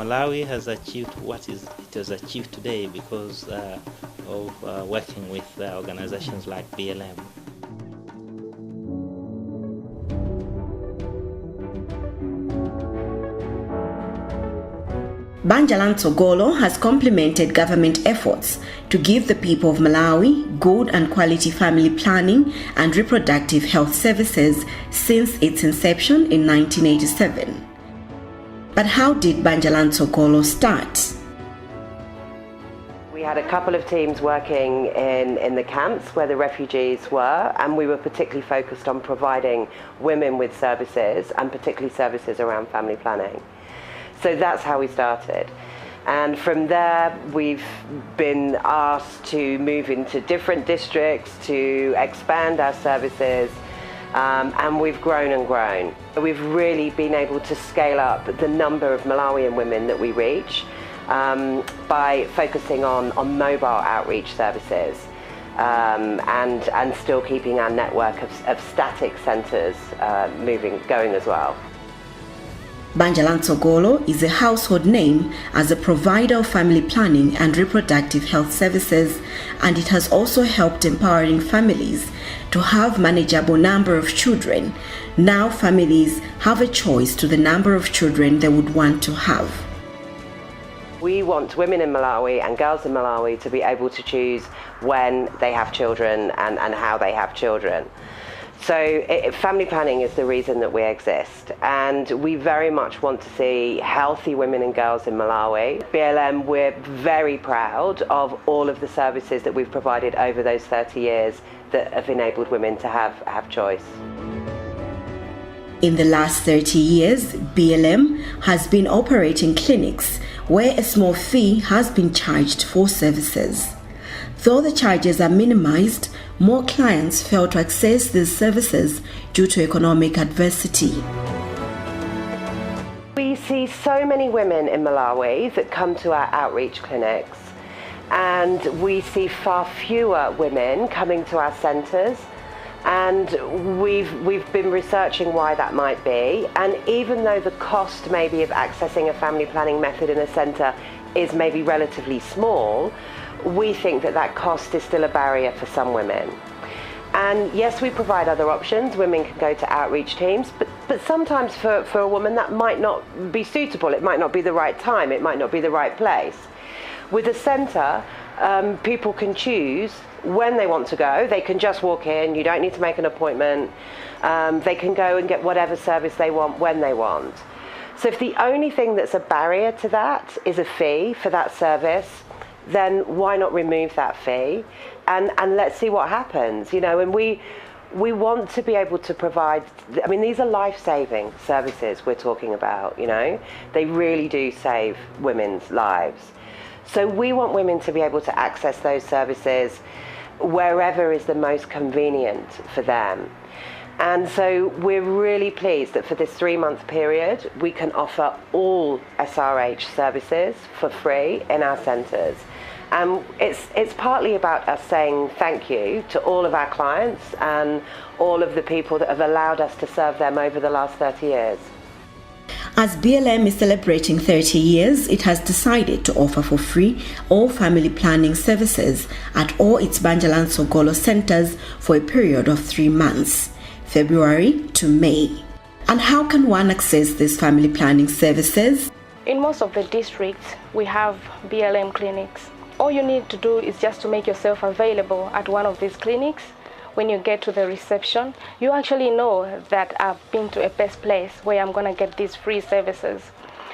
Malawi has achieved what it has achieved today because of working with organizations like BLM. Banjalan Tsogolo has complemented government efforts to give the people of Malawi good and quality family planning and reproductive health services since its inception in 1987. But how did Banjalan Tsogolo start? We had a couple of teams working in the camps where the refugees were, and we were particularly focused on providing women with services, and particularly services around family planning. So that's how we started. And from there, we've been asked to move into different districts to expand our services, and we've grown and grown. We've really been able to scale up the number of Malawian women that we reach by focusing on mobile outreach services and still keeping our network of static centres going as well. Banjalan Tsogolo is a household name as a provider of family planning and reproductive health services, and it has also helped empowering families to have manageable number of children. Now families have a choice to the number of children they would want to have. We want women in Malawi and girls in Malawi to be able to choose when they have children and how they have children. So family planning is the reason that we exist, and we very much want to see healthy women and girls in Malawi. BLM, we're very proud of all of the services that we've provided over those 30 years that have enabled women to have choice. In the last 30 years, BLM has been operating clinics where a small fee has been charged for services. Though the charges are minimized, more clients fail to access these services due to economic adversity. We see so many women in Malawi that come to our outreach clinics, and we see far fewer women coming to our centres, and we've been researching why that might be. And even though the cost maybe of accessing a family planning method in a centre is maybe relatively small, we think that cost is still a barrier for some women. And yes, we provide other options. Women can go to outreach teams, but sometimes for a woman that might not be suitable. It might not be the right time, it might not be the right place. With a centre, people can choose when they want to go. They can just walk in, you don't need to make an appointment. They can go and get whatever service they want when they want. So if the only thing that's a barrier to that is a fee for that service, then why not remove that fee and let's see what happens, you know. And we want to be able to provide, I mean, these are life-saving services we're talking about, you know. They really do save women's lives. So we want women to be able to access those services wherever is the most convenient for them. And so we're really pleased that for this 3-month period, we can offer all SRH services for free in our centres. And it's partly about us saying thank you to all of our clients and all of the people that have allowed us to serve them over the last 30 years. As BLM is celebrating 30 years, it has decided to offer for free all family planning services at all its Banjalan Tsogolo centres for a period of 3 months, February to May. And how can one access these family planning services? In most of the districts, we have BLM clinics. All you need to do is just to make yourself available at one of these clinics. When you get to the reception, you actually know that I've been to a best place where I'm going to get these free services.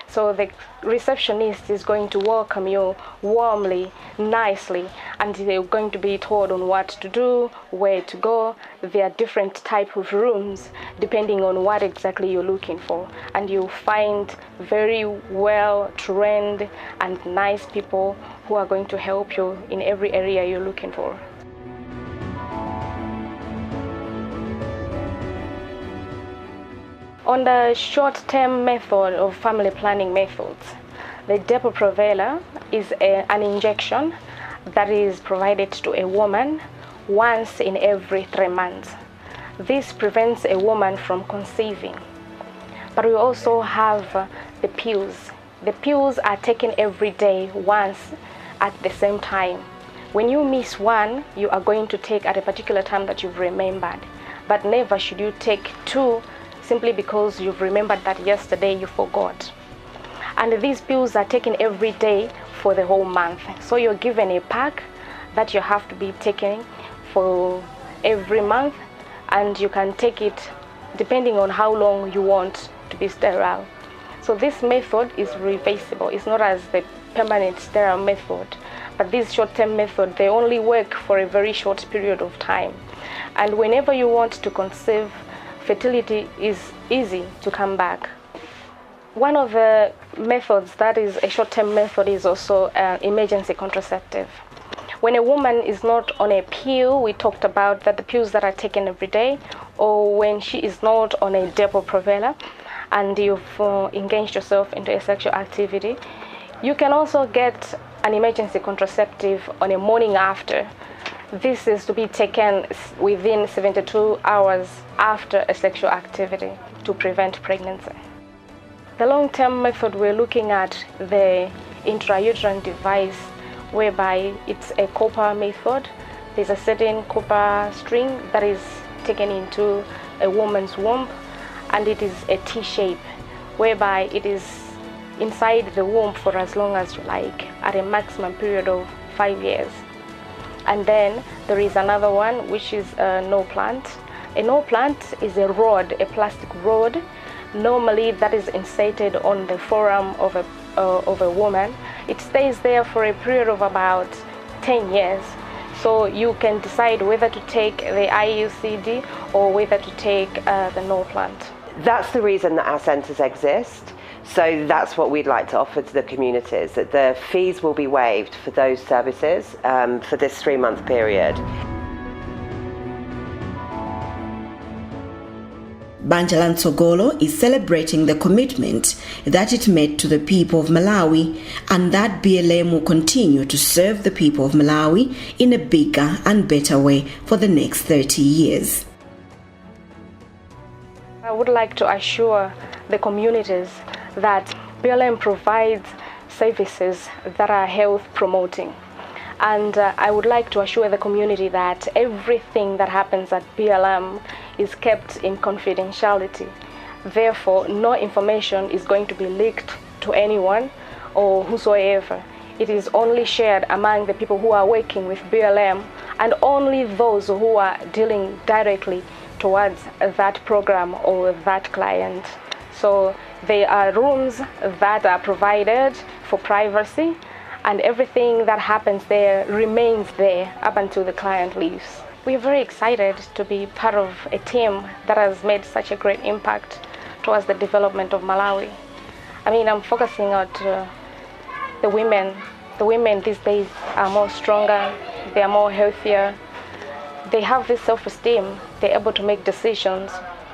So the receptionist is going to welcome you warmly, nicely, and they're going to be told on what to do, where to go. There are different types of rooms depending on what exactly you're looking for. And you'll find very well trained and nice people who are going to help you in every area you're looking for. On the short-term method of family planning methods, the Depo-Provera is an injection that is provided to a woman once in every 3 months. This prevents a woman from conceiving. But we also have the pills The pills are taken every day once at the same time. When you miss one, you are going to take at a particular time that you've remembered. But never should you take two simply because you've remembered that yesterday you forgot. And these pills are taken every day for the whole month. So you're given a pack that you have to be taking for every month, and you can take it depending on how long you want to be sterile. So this method is reversible. It's not as the permanent sterile method, but this short-term method, they only work for a very short period of time. And whenever you want to conceive, fertility is easy to come back. One of the methods that is a short-term method is also emergency contraceptive. When a woman is not on a pill, we talked about that the pills that are taken every day, or when she is not on a Depo-Provera and you've engaged yourself into a sexual activity, you can also get an emergency contraceptive on a morning after. This is to be taken within 72 hours after a sexual activity to prevent pregnancy. The long-term method, we're looking at the intrauterine device, whereby it's a copper method. There's a certain copper string that is taken into a woman's womb, and it is a T-shape, whereby it is inside the womb for as long as you like, at a maximum period of 5 years. And then there is another one, which is a no plant. A no plant is a rod, a plastic rod, normally that is inserted on the forearm of a woman. It stays there for a period of about 10 years. So you can decide whether to take the IUCD or whether to take the no plant. That's the reason that our centres exist. So that's what we'd like to offer to the communities, that the fees will be waived for those services for this 3-month period. Banjalan Tsogolo is celebrating the commitment that it made to the people of Malawi, and that BLM will continue to serve the people of Malawi in a bigger and better way for the next 30 years. I would like to assure the communities that BLM provides services that are health promoting. And I would like to assure the community that everything that happens at BLM is kept in confidentiality. Therefore, no information is going to be leaked to anyone or whosoever. It is only shared among the people who are working with BLM, and only those who are dealing directly towards that program or that client. So there are rooms that are provided for privacy, and everything that happens there remains there up until the client leaves. We are very excited to be part of a team that has made such a great impact towards the development of Malawi. I mean, I'm focusing on the women. The women these days are more stronger, they are more healthier, they have this self-esteem, they're able to make decisions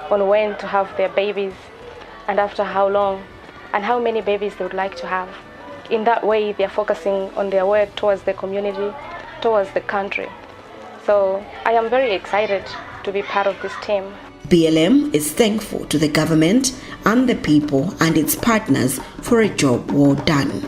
on when to have their babies and after how long and how many babies they would like to have. In that way, they're focusing on their work towards the community, towards the country. So I am very excited to be part of this team. BLM is thankful to the government and the people and its partners for a job well done.